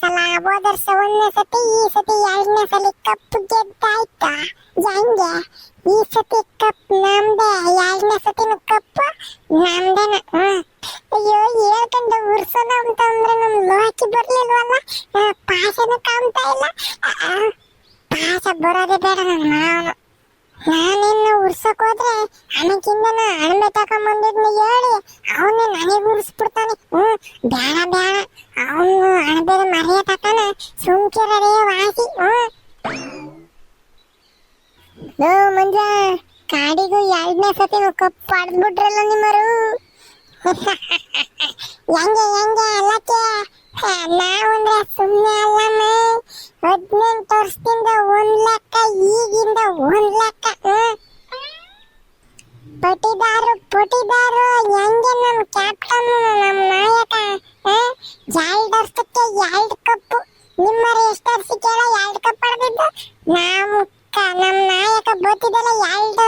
ಸಲ ಹೋದರ್ಸ ಒಂದನೇ ಸತಿ, ಈ ಸತಿ ಎರಡನೇ ಸಲ ಕಪ್ ಗೆದ್ದಾಯ್ತಾ? ಹೆಂಗೆ ಈ ಸತಿ ಕಪ್ ನಮ್ದೆ, ಎರಡನೇ ಸತಿನ ಕಪ್ ನಮ್ದೇನ? ಅಯ್ಯೋ ಹೇಳ್ಕೊಂಡು ಉರ್ಸೋಣ ಅಂತ ಅಂದ್ರೆ ನಮ್ ಲೋಕಿ ಬರ್ಲಿಲ್ವಲ್ಲ, ಪಾಸನ ಕಾಣ್ತಾ ಇಲ್ಲ. ಪಾಸ ಬರೋದೇ ಬೇಡ ನನ್ನ ಮಾವನು. ನಾನಿನ್ನು ಉರ್ಸಕ್ ಹೋದ್ರೆ ಅವನಿಗಿಂದನ ಅಣಬೆ ತಕೊಂಬಂದಿದ್ನ ಹೇಳಿ ಅವನೇ ನನಗೆ ಉರ್ಸ್ಬಿಡ್ತಾನೆ. ಬೇಡ ಬೇಡ, ಅವನು ಅಣಬೆ ಮರೆಯ ತಕನ ಸುಮ್ಕಿರೇ ವಾಸಿ. ಮಂಜ, ಕಾಡಿಗೂ ಎರಡನೇ ಸತಿನೂ ಕಪ್ ಆಡ್ಬಿಟ್ರಲ್ಲ ನಿಮ್ಮರು. ಹೆಂಗೆ ಹೆಂಗೆ ಅಲ್ಲಕ್ಕೆ ನಾವಂದ್ರೆ ಸುಮ್ಮನೆ ಅಲ್ಲಮ್ಮ. 18 ವರ್ಷದಿಂದ 1 ಲೆಕ್ಕ, ಈಗಿಂದ 1 ಲೆಕ್ಕ. ಪಟಿದಾರು ಹೆಂಗೆ ನಮ್ ಕ್ಯಾಪ್ಟನ್, ನಮ್ ನಾಯಕ. 2 ವರ್ಷಕ್ಕೆ 2 ಕಪ್ಪು. ನಿಮ್ಮರು ಎಷ್ಟು ವರ್ಷಕ್ಕೆ 2 ಕಪ್ ಹೊಡೆದಿದ್ದು? ನಮ್ ನಾಯಕ ಗೊತ್ತಿದ್ದಲ್ಲ 2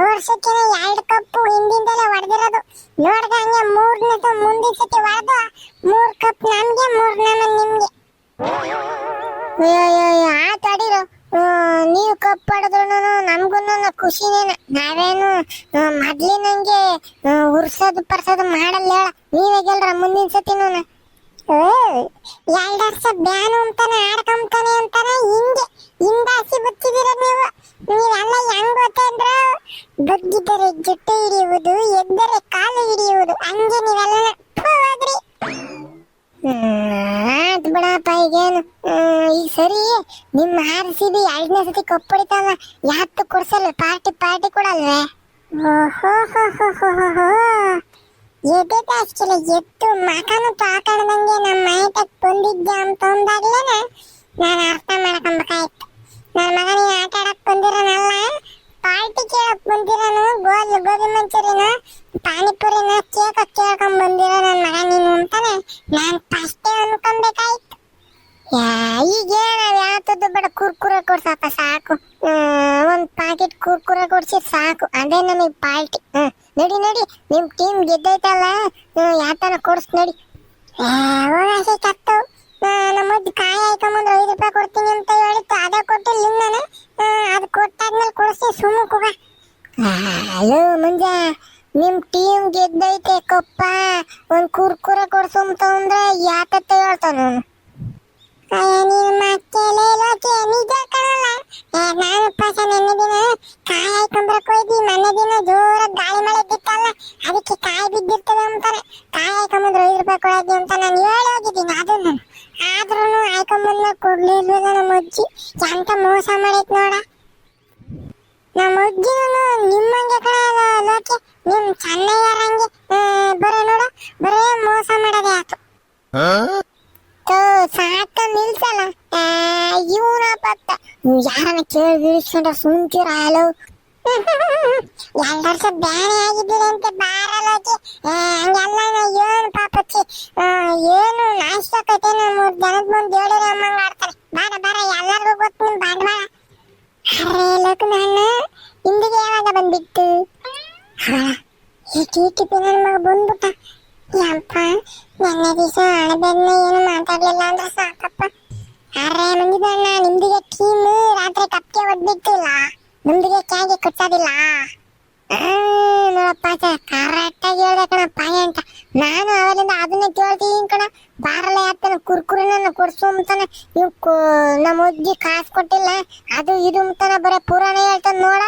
ವರ್ಷಕ್ಕೆ 2 ಕಪ್ಪು ಹಿಂದಿಂದಲೇ ಹೊಡೆದಿರೋದು. ನೋಡ್ದ ಹಂಗೆ 3ನೇದು ಮುಂದಿನ ಸತಿ ಹೊಡೆದು 3 ಕಪ್ ನಮ್ಗೆ, 3 ನಿಮ್ಗೆ. ಆಟಾಡಿರೋ ನೀವು ಕಪ್ ಹೊಡೆದ್ರು ನಮಗೂ ಖುಷಿನೇನ. ನಾವೇನು ಮೊದ್ಲಿನಂಗೆ ಉರ್ಸೋದು ಪರ್ಸೋದು ಮಾಡಲ್ಲ ಹೇಳ. ನೀವೇ ಗೆಲ್ರ ಮುಂದಿನ ಸತಿನೂ. 2 ವರ್ಷ ಬ್ಯಾನು ಅಂತಾನೆ ಆಡ್ಕೊಂತಾನೆ ಅಂತಾನೆ ಹಿಂಗೆ ಹಿಂದಾಸಿ ಬಚ್ಚಿದಿರ ನೀವು. ನೀವೆಲ್ಲ ಹೆಂಗ್ ಗೊತ್ತಂದ್ರ ಬಗ್ಗಿದರೆ ಜುಟ್ಟು ಹಿಡಿಯುವುದು, ಎದ್ದರೆ ಕಾಲು ಹಿಡಿಯುವುದು, ಹಂಗೆ ನೀವೆಲ್ಲ ಹೋದ್ರಿ. ಬಿಡಪ್ಪ, ಈಗೇನು ಈಗ ಸರಿ. ನಿಮ್ಮ RCB 2ನೇ ಸತಿ ಕಪ್ ಹೊಡಿತಾವ, ಯಾತ್ತು ಕೊಡ್ಸಲ್ವ? ಪಾರ್ಟಿ ಕೊಡಲ್ವೇ? ಎದಕ್ಕೆ ಅಷ್ಟಿಲ್ಲ ಎತ್ತು ಮಕನು ಪಾಕಡ್ದಂಗೆ ನಮ್ಮ ಮೈಟಕ್ ಬಂದಿದ್ದೆ ಅಂತ ಅಂದಾಗ್ಲೇನ ನಾನು ಅರ್ಥ ಮಾಡ್ಕೊಂಬೇಕಾಯ್ತು. ನನ್ನ ಮಗ ನೀನು ಆಟ ಆಡಕ್ ಬಂದಿರೋನಲ್ಲ, ಪಾರ್ಟಿ ಕೇಳಕ್ ಬಂದಿರೋನು. ಗೋಬಿ ಮಂಚೂರಿನ, ಪಾನಿಪುರಿನ ಕೇಳ್ಕೊಂಡ್ ಬಂದಿರೋ ನನ್ನ ಮಗ ನೀನು ಅಂತಾನೆ ನಾನು ಫಸ್ಟೇ ಅನ್ಕೊಬೇಕಾಯ್ತು. ಈಗೇನ ಯಾತದ್ದು ಬೇಡ, ಕುರ್ಕುರೆ ಕೊಡ್ಸಪ್ಪ ಸಾಕು. 1 ಪ್ಯಾಕೆಟ್ ಕುರ್ಕುರೆ ಕೊಡ್ಸಿದ್ ಸಾಕು, ಅದೇ ನಮಗೆ ಪಾರ್ಟಿ. ನಡಿ ನಿಮ್ ಟೀಮ್ ಗೆದ್ದೈತಲ್ಲ, ಯಾತನ ಕೊಡ್ಸ್ ನಡಿ. ಹೋಗಾಸಿ ಕತ್ತು. ನಮ್ಮದ್ದು ಕಾಯಿ ಹಾಕೊಂಬಂದ್ರೆ 5 ರೂಪಾಯಿ ಕೊಡ್ತೀನಿ ಅಂತ ಹೇಳಿತ್ತು, ಅದೇ ಕೊಟ್ಟಿಲ್ಲ ನಾನು. ಅದು ಕೊಟ್ಟಾದ್ಮೇಲೆ ಕೊಡಿಸಿ ಸುಮ್ಮಕ್ ಹೋಗ. ಹಲೋ ಮಂಜ, ನಿಮ್ ಟೀಮ್ ಗೆದ್ದೈತೆ ಕಪ್ಪ, 1 ಕುರ್ಕುರೆ ಕೊಡ್ಸು ಅಂತ ಅಂದ್ರೆ ಯಾತತ್ತ ಹೇಳ್ತಾನ. ನೀನು ಮಕ್ಕಳೇ ಲೋಕೆ ನಿಜ ಕಾಣಲ್ಲ. ನಾನು ಪಾಸ ನೆನ್ನೆ ದಿನ ಕಾಯಿ ಹಾಕೊಂಬರಕ್ ಹೋಯ್ದಿ. ಮೊನ್ನೆ ದಿನ ಜೋರ ಗಾಳಿ ಮಳೆ ಬಿತ್ತಲ್ಲ, ಅದಕ್ಕೆ ಕಾಯಿ ಬಿದ್ದಿರ್ತದೆ ಅಂತಾನೆ. ಕಾಯಿ ಹಾಕೊಂಬಂದ್ರೆ 5 ರೂಪಾಯಿ ಕೊಡೋದಿ ಅಂತ ನಾನು ಹೇಳಿ ಹೋಗಿದ್ದೀನಿ. ಅದನ್ನು ಆದ್ರೂ ಹಾಕೊಂಬಂದ ಕೊಡ್ಲಿಲ್ವಲ್ಲ ನಮ್ಮ ಅಜ್ಜಿ. ಎಂತ ಮೋಸ ಮಾಡೈತ್ ನೋಡ ನಮ್ಮ ಅಜ್ಜಿ. ನಿಮ್ಮಂಗೆ ಕಣ ಲೋಕೆ, ನಿಮ್ ಚೆನ್ನಯ್ಯರಂಗೆ ಬರೋ ನೋಡ, ಬರೇ ಮೋಸ ಮಾಡೋದೇ ಆತು. ಸಾಕ ನಿಲ್ಸಲ್ಲ ಇವನ ಪತ್ತ. ಯಾರನ್ನ ಕೇಳಿ ಇಳಿಸ್ಕೊಂಡ್ರೆ ಸುಮ್ಕಿರ. ಹಲೋ, 2 ವರ್ಷ ಬ್ಯಾನೆ ಆಗಿದ್ದೀರಿ ಅಂತ ಬಾರಲ್ಲೋಕೆ. ಹಂಗೆಲ್ಲ ಏನು ಪಾಪಚ್ಚಿ, ಏನು ನಾಷ್ಟಕೈತೇನ 3 ಜನದ ಮುಂದೆ ಹೇಳಿರೋ ಅಮ್ಮಂಗ ಆಡ್ತಾರೆ. ಬಾರ ಎಲ್ಲರಿಗೂ ಗೊತ್ತು ನಿಮ್ ಬಂಡವಾಳ. ಅರೆ ಲೋಕ, ನಾನು ಇಂದಿಗೆ ಯಾವಾಗ ಬಂದ್ಬಿಟ್ಟು ಈ ಟಿ.ಟಿ.ಪಿ ನನ್ನ ಮಗ ಬಂದ್ಬಿಟ್ಟ. ಯಪ್ಪ, ನೆನ್ನೆ ದಿವಸ ಹಣೆಬೆನ್ನ ಏನು ಮಾತಾಡ್ಲಿಲ್ಲ ಅಂದ್ರೆ ಸಾಕಪ್ಪ. ಅರೆ ಮಂಜಿದಣ್ಣ, ನಿಮ್ದಿಗೆ ಟೀಮ್ ರಾತ್ರಿ ಕಪ್ಗೆ ಒದ್ಬಿಟ್ಟಿಲ್ಲ, ನಿಮ್ದಿಗೆ ಕ್ಯಾಗೆ ಕಟ್ಟೋದಿಲ್ಲ. ನೋಡಪ್ಪ, ಕರೆಕ್ಟಾಗಿ ಹೇಳ್ದೆ ಕಣ ಪಾಯಿಂಟ್. ನಾನು ಅವರಿಂದ ಅದನ್ನೇ ಕೇಳ್ತೀನಿ ಕಣ. ಬಾರಲ್ಲ ಯಾತನ ಕುರ್ಕುರಿನ ಕೊಡ್ಸು ಅಂತಾನೆ. ನೀವು ನಮ್ಮ ಅಜ್ಜಿ ಕಾಸು ಕೊಟ್ಟಿಲ್ಲ, ಅದು ಇದು ಅಂತಾನೆ ಬರೀ ಪುರಾಣ ಹೇಳ್ತಾನೆ ನೋಡ.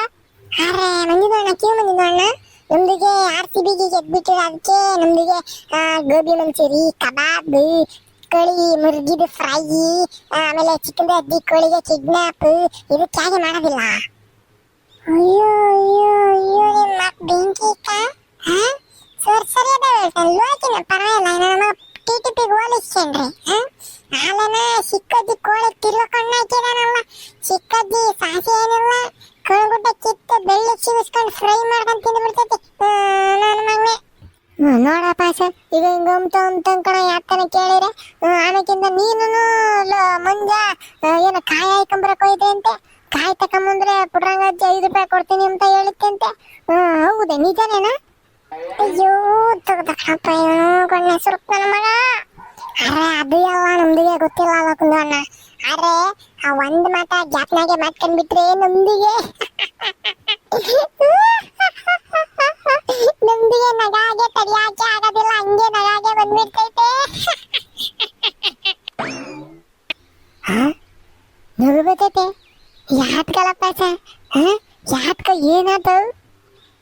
ಅರೆ ಮಂಜಿದಣ್ಣ, ಮಂಜಿದಣ್ಣ, ನಮ್ದಿಗೆ RCBಗೆ ಗೆದ್ಬಿಟ್ಟಿರ, ಅದಕ್ಕೆ ನಮ್ದಿಗೆ ಗೋಬಿ ಮಂಚೂರಿ, ಕಬಾಬ್, ಕೋಳಿ ಮುರ್ಗಿದ ಫ್ರೈ, ಆಮೇಲೆ ಚಿಕನ್ ಅದ್ದಿ, ಕೋಳಿಗೆ ಕಿಡ್ನಾಪ್, ಇದು ಕ್ಯಾಗೆ ಮಾಡೋದಿಲ್ಲ. ಅಯ್ಯೋ ನಿಮ್ಮ ಬೆಂಕಿ ಸರಿ ಅದ ಹೇಳ್ತಾನೆ. ಲೋಕಿನ ಪರವಾಗಿಲ್ಲ, ನಮ್ಮ ಟಿ.ಟಿ.ಪಿಗೆ ಹೋಲಿಸ್ಕೊಂಡ್ರಿ. ಆಲನ ಚಿಕ್ಕಜ್ಜಿ ಕೋಳಿ ತಿರ್ಗ ಕಣ್ಣಾಕಿದಾನಲ್ಲ, ಚಿಕ್ಕಜ್ಜಿ ಸಾಸಿ ಏನಿಲ್ಲ, ಕಳ್ಗುಡ್ಡ ಕಿತ್ತು ಬೆಳ್ಳಿ ಸಿಗಿಸ್ಕೊಂಡು ಫ್ರೈ ಮಾಡ್ಕೊಂಡು ತಿಂದ್ಬಿಡ್ತೈತಿ ನನ್ನ ಮಗನೇ. ನೋಡಪ್ಪ ಸರ್, ಈಗ ಹಿಂಗಂತಂಕಣ ಯಾತನ ಕೇಳಿದ್ರೆ ಆಮೇಕಿಂದ ನೀನು ಮಂಜ ಏನು ಕಾಯಿ ಹಾಕೊಂಬರಕ್ ಹೋಯ್ದೆ ಅಂತೆ. ಕಾಯಿ ತಕೊಂಬಂದ್ರೆ ಪುಟ್ರಂಗಜ್ಜಿ 5 ರೂಪಾಯಿ ಕೊಡ್ತೀನಿ ಅಂತ ಹೇಳಿತ್ತಂತೆ. ಹೌದೇ, ನಿಜನೇನಾ? ಅಯ್ಯೋ ತಗದಪ್ಪ, ಗಣ್ಣ ಸುರುಕ್ ನನ್ನ ಮಗ. ಅರೆ ಅದು ಯಾವ ನಮ್ದಿಗೆ ಗೊತ್ತಿಲ್ಲ ಅಲ್ಲ ಕುಂದಣ್ಣ. ಅರೆ ಆ ಒಂದ್ ಮಾತ ಗ್ಯಾಪ್ನಾಗೆ ಮಾಡ್ಕೊಂಡ್ಬಿಟ್ರೆ ನಮ್ದಿಗೆ ನಮ್ದಿಗೆ ನಗಾಗೆ ತಡಿಯಾಕೆ ಆಗೋದಿಲ್ಲ, ಹಂಗೆ ನಗಾಗೆ ಬಂದ್ಬಿಡ್ತೈತೆ. ನಗು ಬರ್ತೈತೆ ಯಾತ್ಕಲಪ್ಪ ಸರ್, ಯಾತ್ಕ ಏನಾಯ್ತು?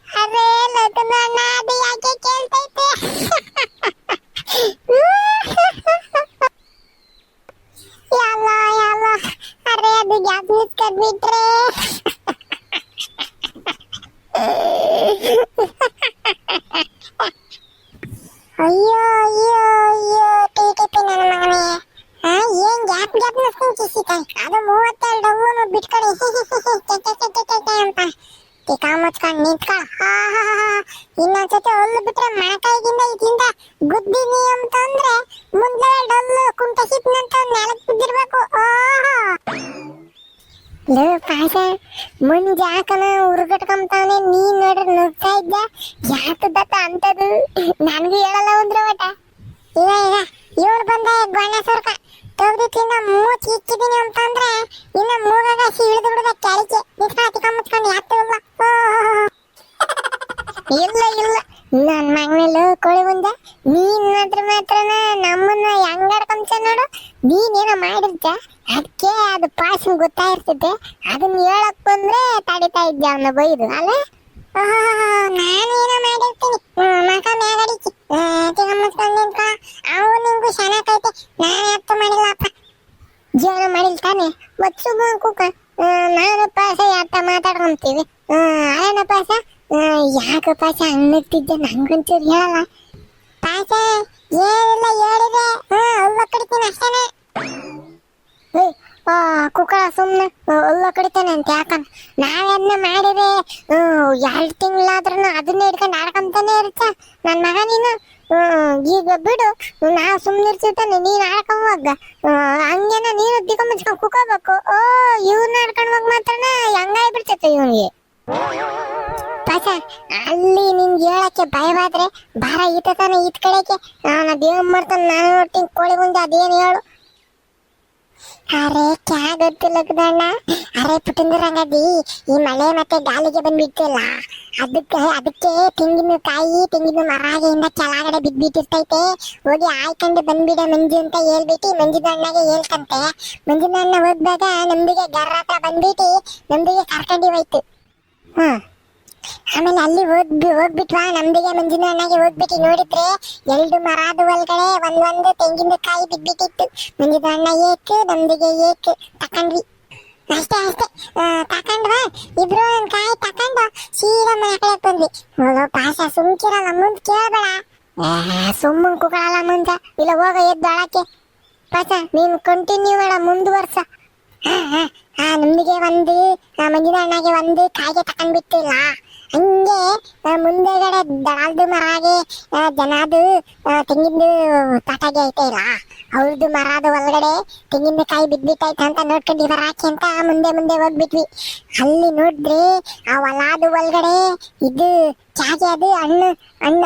ಅರೆ ಲಗ್ನಣ್ಣ ಅದು ಯಾಕೆ ಕೇಳ್ತೈತೆ? ಯಾಲ ಯಾಲ, ಅರೆ ಅದು ಗ್ಯಾಪ್ ನಿಂತ್ಕೊಂಡ್ಬಿಟ್ರೆ ಅಯ್ಯೋ ಅಯ್ಯೋ ಅಯ್ಯೋ ಟಿಟಿಪಿ ನನ್ನ ಮಗನೇ. ಏನ್ ಗ್ಯಾಪ್ ಗ್ಯಾಪ್ ನಿಂತ್ಕೊಂಡು ಕಿಸಿತಾಯಿ, ಅದು 32 ಡವ್ವನು ಬಿಟ್ಕೊಡಿ ಅಂತ ಟಿಕ ಮುಚ್ಕೊಂಡು ನಿಂತ್ಕೊಳ್ಳ. ಇನ್ನೊಂದ್ಸತಿ ಹೊಲ್ಲು ಬಿಟ್ರೆ ಮಣಕಾಯಿಗಿಂದ ಇದರಿಂದ ಗುದ್ದಿನಿ ಅಂತಂದ್ರೆ ಮುಂದೆ ಡಲ್ಲು ಕುಂಟ ಹಿಪ್ನಂತ ನೆಲಕ್ಕೆ ಬಿದ್ದಿರ್ಬೇಕು. ಲೋ ಪಾಸ ಮುಂಜ್ ಯಾಕನ ಉರ್ಗಟ್ಕೊಂತಾನೆ, ನೀನ್ ನೋಡ್ರಿ ನುಗ್ತಾ ಇದ್ದ ಯಾಕದತ್ತ ಅಂತದು ನನ್ಗೂ ಹೇಳಲ್ಲ ಒಂದ್ರ ಒಟ. ಈಗ ಈಗ ಇವ್ರು ಬಂದ ಗೊಣ್ಣ ಸರ್ಕ ತೆಗ್ದು ತಿನ್ನ ಮೂಚ್ ಇಕ್ಕಿದೀನಿ ಅಂತಂದ್ರೆ ಇನ್ನ ಮೂಗಾಗ ಇಳಿದು ಬಿಡದ ಕೆಳಗೆ ನಿಂತ್ಕ ಮುಚ್ಕೊಂಡು ಯಾತಲ್ಲ. ಇಲ್ಲ ಇಲ್ಲ ನನ್ ಮಗನಲ್ಲೂ ಕೋಳಿ ಬಂದ, ನೀನ್ ಮಾತ್ರನ ನಮ್ಮನ್ನ ಹೆಂಗಾಡ್ಕೊಂತ ನೋಡು. ನೀನೇನೋ ಮಾಡಿರ್ತ ಅದಕ್ಕೆ ಅದು ಪಾಸ್ ಗೊತ್ತಾಗಿರ್ತೈತೆ, ಅದನ್ನ ಹೇಳಕ್ ಬಂದ್ರೆ ತಡಿತಾ ಇದ್ದೆ ಅವನ್ನ ಬೈದು ಅಲ್ಲ. ನಾನೇನೋ ಮಾಡಿರ್ತೀನಿ ಮಕ ಮ್ಯಾಗಡಿಸಿ ಮುಚ್ಕೊಂಡು ನಿಂತ್ಕ, ಅವು ನಿಂಗೂ ಚೆನ್ನಾಗೈತೆ. ನಾನು ಅರ್ಥ ಮಾಡಿಲ್ಲಪ್ಪ, ಜೀವನ ಮಾಡಿಲ್ ತಾನೆ ಮಚ್ಚು ಕೂಕ. ನಾನು ಪಾಸ ಯಾತ ಮಾತಾಡ್ಕೊಂತೀವಿ. ಅದೇನ ಪಾಸ ಯಾಕೆ ಪಾಸ ಹಣ್ಣುತ್ತಿದ್ದೆ ನಂಗಂತೂ ಹೇಳಲ್ಲ. ಪಾಸ ಏನಿಲ್ಲ ಹೇಳಿದೆ, ಅಲ್ಲ ಕಡಿತೀನಿ ಅಷ್ಟೇನೆ. ಕುಕ್ಕಳ ಸುಮ್ಮನೆ ಒಲ್ಲ ಕಡಿತಾನೆ ಅಂತ ಯಾಕಂದ ನಾವೆನ್ನ ಮಾಡಿದೆ 2 ತಿಂಗಳಾದ್ರೂ ಅದನ್ನೇ ಹಿಡ್ಕೊಂಡು ಆಡ್ಕೊಂತಾನೆ ಇರುತ್ತ ನನ್ನ ಮಗ. ನೀನು ಈಗ ಬಿಡು, ನಾವು ಸುಮ್ಮನೆ ಇರ್ತಿರ್ತಾನೆ, ನೀನು ಆಡ್ಕೊಂಬಾಗ ಹಂಗೇನ ನೀನು ದಿಕ್ಕ ಮುಚ್ಕೊಂಡು ಕುಕೋಬೇಕು. ಇವ್ನ ಆಡ್ಕೊಂಡಾಗ ಮಾತ್ರನ ಹೆಂಗಾಗ್ಬಿಡ್ತೈತೆ ಇವನಿಗೆ. ಪಾಸ ಅಲ್ಲಿ ನಿನ್ಗೆ ಹೇಳಕ್ಕೆ ಭಯವಾದ್ರೆ ಬಾರ ಈತ ತಾನೆ ಈತ್ ಕಡೆಗೆ ಅವನ ದೇವ್ ಮಾಡ್ತಾನೆ, ನಾನು ನೋಡ್ತೀನಿ ಕೋಳಿ ಮುಂದೆ ಅದೇನು ಹೇಳು. ಅರೆ ಕ್ಯಾ ಗೊತ್ತಿಲ್ಲ ಕದಣ್ಣ. ಅರೆ ಪುಟ್ಟಿಂದ್ರಂಗದಿ ಈ ಮಳೆ ಮತ್ತೆ ಗಾಳಿಗೆ ಬಂದ್ಬಿಟ್ಟಿಲ್ಲ, ಅದಕ್ಕೆ ತೆಂಗಿನ ಮರಗೆಯಿಂದ ಕೆಳಗಡೆ ಬಿದ್ಬಿಟ್ಟಿರ್ತೈತೆ. ಹೋಗಿ ಆಯ್ಕೊಂಡು ಬಂದ್ಬಿಡ ಮಂಜು ಅಂತ ಹೇಳ್ಬಿಟ್ಟು ಮಂಜುದಣ್ಣಗೆ ಹೇಳ್ಕಂತೆ. ಮಂಜುದಣ್ಣ ಹೋಗ್ದಾಗ ನಮ್ದಿಗೆ ಗರ್ರ ಹತ್ರ ಬಂದ್ಬಿಟ್ಟು ನಮ್ದಿಗೆ ಕರ್ಕೊಂಡಿ ಹೋಯ್ತು. ಆಮೇಲೆ ಅಲ್ಲಿ ಹೋಗ್ಬಿಟ್ವಾ ನಮ್ದಿಗೆ ಮಂಜುದಣ್ಣಗೆ ಹೋಗ್ಬಿಟ್ಟು ನೋಡಿದ್ರೆ 2 ಮರದ ಒಳಗಡೆ ಒಂದೊಂದು ತೆಂಗಿನ ಕಾಯಿ ಬಿದ್ಬಿಟ್ಟಿತ್ತು. ಮಂಜುದಣ್ಣ ಏಕು ನಮ್ದಿಗೆ ಏಕು ತಕೊಂಡ್ವಿ. ಅಷ್ಟೇ ತಕೊಂಡ್ವಾ ಇಬ್ರು ಒಂದ್ ಕಾಯಿ ತಕೊಂಡು ಸೀದಾ ಮನೆ ಕಡೆ ಬಂದ್ವಿ. ಪಾಸ ಸುಮ್ಕಿರಲ್ಲ, ಮುಂದ್ ಕೇಳಬೇಡ, ಸುಮ್ಮನ್ ಕುಗಳಲ್ಲ ಮುಂದ ಇಲ್ಲ ಹೋಗ ಎದ್ದು ಅಳಕ್ಕೆ. ಪಾಸ ನೀನ್ ಕಂಟಿನ್ಯೂ ಮಾಡ, ಮುಂದುವರ್ಸ. ನಮ್ದಿಗೆ ಒಂದು ಮಂಜುದಣ್ಣಗೆ ಒಂದು ಕಾಯಿಗೆ ತಕೊಂಡ್ಬಿಟ್ಟಿಲ್ಲ. ಹಂಗೆ ಮುಂದೆಗಡೆ ದಳಾಲ್ದು ಮರಾಗೆ ಜನದು ತೆಂಗಿನ ತಟಾಗೆ ಐತೆ ಇಲ್ಲ, ಅವ್ರದ್ದು ಮರದ ಒಳಗಡೆ ತೆಂಗಿನ ಕಾಯಿ ಬಿದ್ಬಿಟ್ಟೈತೆ ಅಂತ ನೋಡ್ಕೊಂಡು ಬರಾಕಿ ಅಂತ ಮುಂದೆ ಹೋಗ್ಬಿಟ್ವಿ. ಅಲ್ಲಿ ನೋಡಿದ್ರೆ ಆ ಹೊಲದ ಒಳಗಡೆ ಇದು ಚಾಗೆ ಅದು ಹಣ್ಣು ಅಲ್ಲ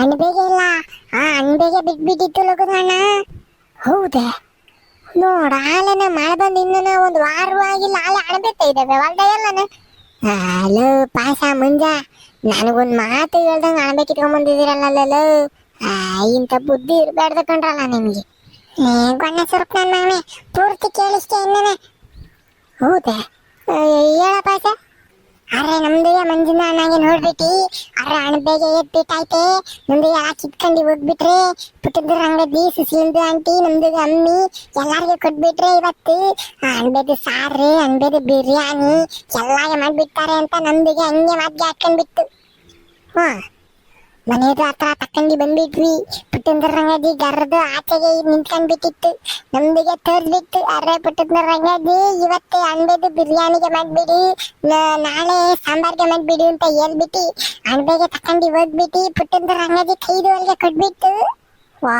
ಅಣ್ಬೇಗೆ ಇಲ್ಲ, ಅಣ್ಬೇಗೆ ಬಿಟ್ಬಿಟ್ಟಿತ್ತು ಲಗುದಣ್ಣ. ಹೌದಾ ನೋಡ, ಆಲೆನ ಮಳೆ ಬಂದು ಇನ್ನೂ 1 ವಾರವಾಗಿಲ್ಲ, ಆಲೆ ಅಣಬೇಕ ಇದ್ದಾವೆ ಹೊಲ್ದ ಎಲ್ಲನ. ಹಲೋ ಪಾಸ ಮುಂಜ ನನಗೊಂದು ಮಾತು ಹೇಳ್ದಂಗೆ ಅಣಬೇಕ ಇಟ್ಕೊಂಡ್ಬಂದಿದ್ದೀರಲ್ಲ. ಇಂಥ ಬುದ್ಧಿ ಇರಬಾರ್ದು ಕಂಡ್ರಲ್ಲ ನಿಮಗೆ. ಗೊಣ್ಣ ಸುರುಕ್ ನನ್ನ ಮಗನೇ ಪೂರ್ತಿ ಕೇಳಿಸ್ತೆ ಇನ್ನೇನೆ. ಹೌದಾ ಹೇಳ ಪಾಸ. ಅರೆ ನಮ್ದಿಗೆ ಮಂಜಿನ ಅಣ್ಣಗೆ ನೋಡ್ಬಿಟ್ಟು ಅರೆ ಅಣಬೇಗೆ ಎದ್ಬಿಟ್ಟೈತೆ. ನಮ್ದಿಗೆ ಎಲ್ಲ ಕಿತ್ಕೊಂಡು ಹೋಗ್ಬಿಟ್ರೆ ಪುಟ್ಟದ್ರ ಅಂಗಡಿ ಸುಶೀಲ್ದು ಆಂಟಿ ನಮ್ದಿಗೆ ಅಮ್ಮಿ ಎಲ್ಲಾರ್ಗೆ ಕೊಟ್ಬಿಟ್ರೆ ಇವತ್ತು ಅಣಬೇದು ಸಾರು ಅಣಬೇದು ಬಿರಿಯಾನಿ ಎಲ್ಲಾಗೆ ಮಾಡ್ಬಿಡ್ತಾರೆ ಅಂತ ನಮ್ದಿಗೆ ಹಂಗೆ ಮಾತಿಗೆ ಹಾಕೊಂಡ್ಬಿಟ್ಟು ಮನೆಯದು ಹತ್ರ ತಕ್ಕಂಡು ಬಂದ್ಬಿಟ್ವಿ. ಪುಟ್ಟಂದ್ರ ರಂಗದಿ ಗರ್ದು ಆಚೆಗೆ ನಿಂತ್ಕೊಂಡ್ಬಿಟ್ಟಿತ್ತು. ನಮ್ದಿಗೆ ತೋರ್ಸ್ಬಿಟ್ಟು ಅರೆ ಪುಟ್ಟಂದ್ರ ರಂಗದಿ ಇವತ್ತೇ ಅಣಬೆದು ಬಿರಿಯಾನಿಗೆ ಮಾಡ್ಬಿಡಿ, ನಾಳೆ ಸಾಂಬಾರ್ಗೆ ಮಾಡ್ಬಿಡಿ ಅಂತ ಹೇಳ್ಬಿಟ್ಟು ಅಣಬೆಗೆ ತಕ್ಕಂಡು ಹೋಗ್ಬಿಟ್ಟು ಪುಟ್ಟಂದ್ರ ರಂಗದಿ ಕೈದು ಅಲ್ಲಿಗೆ ಕೊಟ್ಬಿಟ್ಟು. ವಾ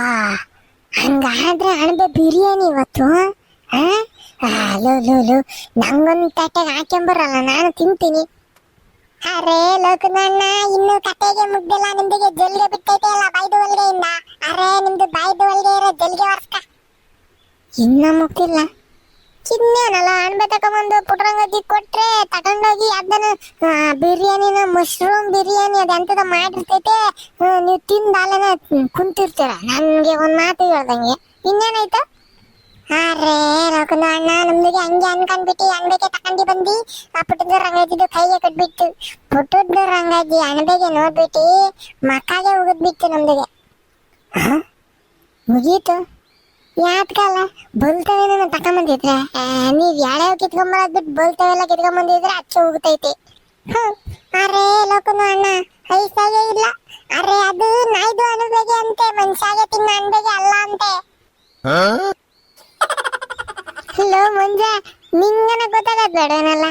ಹಂಗಾದ್ರೆ ಅಣಬೆ ಬಿರಿಯಾನಿ ಇವತ್ತು. ಲೋ ನಂಗೊಂದು ತಟ್ಟೆಗೆ ಹಾಕೊಂಬರಲ್ಲ, ನಾನು ತಿಂತೀನಿ. ಅರೆ ಲೋಕನಣ್ಣ, ಇನ್ನು ಕತೆಗೆ ಮುಗ್ದಿಲ್ಲ, ನಿಮ್ದಿಗೆ ಜಲ್ಗೆ ಬಿಟ್ಟೈತೆ ಅಲ್ಲ ಬಾಯ್ದು ಹೊಲ್ಗೆಯಿಂದ. ಅರೆ ನಿಮ್ದು ಬಾಯ್ದು ಹೊಲ್ಗೆ ಇರೋ ಜಲ್ಗೆ ವರ್ಸ್ಕ ಇನ್ನ ಮುಗ್ದಿಲ್ಲ. ಚಿನ್ನೇನಲ್ಲ ಅಣಬೆ ತಗೊಂಬಂದು ಪುಟ್ರಂಗಜ್ಜಿ ಕೊಟ್ರೆ ತಗೊಂಡೋಗಿ ಅದನ್ನ ಬಿರಿಯಾನಿನ ಮಶ್ರೂಮ್ ಬಿರಿಯಾನಿ ಅದೆಂತದ ಮಾಡಿರ್ತೈತೆ, ನೀವು ತಿಂದಾಲೆನ ಕುಂತಿರ್ತೀರ. ನನ್ಗೆ ಒಂದ್ ಮಾತು ಹೇಳ್ದಂಗೆ ಇನ್ನೇನಾಯ್ತು? ಅರೆ ಲೋಕನ ಅಣ್ಣ, ನಮ್ದಿಗೆ ಹಂಗೆ ಅನ್ಕೊಂಡ್ಬಿಟ್ಟು ಅಣಬೆಗೆ ತಕೊಂಡಿ ಬಂದಿ ಆ ಪುಟ್ಟದ ರಂಗಾಜಿದು ಕೈಗೆ ಕಟ್ಬಿಟ್ಟು, ಪುಟ್ಟದ ರಂಗಾಜಿ ಅಣಬೆಗೆ ನೋಡ್ಬಿಟ್ಟು ಮಕ್ಕಾಗೆ ಉಗಿದ್ಬಿಟ್ಟು ನಮ್ದಿಗೆ. ಮುಗೀತು. ಯಾತ್ಕಲ್ಲ ಬಲ್ತವೇನ ತಕೊಂಬಂದಿದ್ರೆ, ನೀವ್ ಯಾವ್ಯಾವ ಕಿತ್ಕೊಂಬರೋದ್ ಬಿಟ್ಟು ಬಲ್ತವೆಲ್ಲ ಕಿತ್ಕೊಂಬಂದಿದ್ರೆ ಅಚ್ಚು ಹೋಗ್ತೈತಿ. ಅರೆ ಲೋಕನ ಅಣ್ಣ, ಐಸಾಗೆ ಇಲ್ಲ. ಅರೆ ಅದು ನಾಯ್ದು ಅಣಬೆಗೆ ಅಂತೆ, ಮನುಷ್ಯಾಗೆ ತಿನ್ನ ಅಣಬೆಗೆ ಅಲ್ಲ ಅಂತೆ. ಲೋ ಮುಂಜ, ನಿಂಗನ ಗೊತ್ತಾಗದ್ ಬೇಡನಲ್ಲ?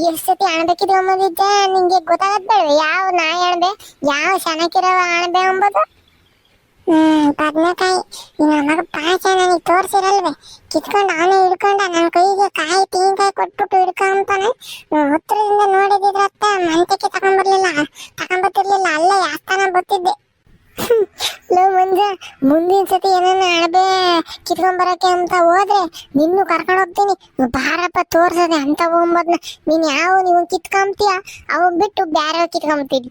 ಎಷ್ಟ್ ಸತಿ ಅಣಬೆ ಕಿತ್ಕೊಂಬಂದಿದ್ದೆ, ನಿಂಗೆ ಗೊತ್ತಾಗದ್ ಬೇಡ ಯಾವ ನಾಯಿ ಅಣಬೆ ಯಾವ ಶನಕಿರೋ ಅಣಬೆ ಅಂಬೋದು? ಬದ್ನೆಕಾಯಿ ನಮಗ ಪಾಚ ನನಗೆ ತೋರ್ಸಿರಲ್ವೇ, ಕಿತ್ಕೊಂಡು ಅವನೇ ಹಿಡ್ಕೊಂಡ ನನ್ನ ಕೈಗೆ ಕಾಯಿ ತೆಂಗಿನಕಾಯಿ ಕೊಟ್ಬಿಟ್ಟು ಹಿಡ್ಕೊಂತಾನೆ. ಹತ್ರದಿಂದ ನೋಡಿದಿದ್ರತ್ತ ಮಂತಕ್ಕೆ ತಗೊಂಬರ್ತಿರ್ಲಿಲ್ಲ, ಅಲ್ಲೇ ಯಾಸ್ತಾನ ಬರ್ತಿದ್ದೆ. ಲೋ ಮಂಜ, ಮುಂದಿನ ಸತಿ ಏನಾನ ಅಣಬೆ ಕಿತ್ಕೊಂಬರಕ್ಕೆ ಅಂತ ಹೋದ್ರೆ ನಿನ್ನೂ ಕರ್ಕೊಂಡು ಹೋಗ್ತೀನಿ, ಬಾರಪ್ಪ ತೋರ್ಸದೆ ಅಂತ ಹೋಗ್ಬೋದ್ನ. ನೀನ್ ಯಾವ ನೀವು ಕಿತ್ಕೊಂತೀಯ ಅವ್ ಬಿಟ್ಟು ಬ್ಯಾರೆ ಕಿತ್ಕೊಂತೀನಿ.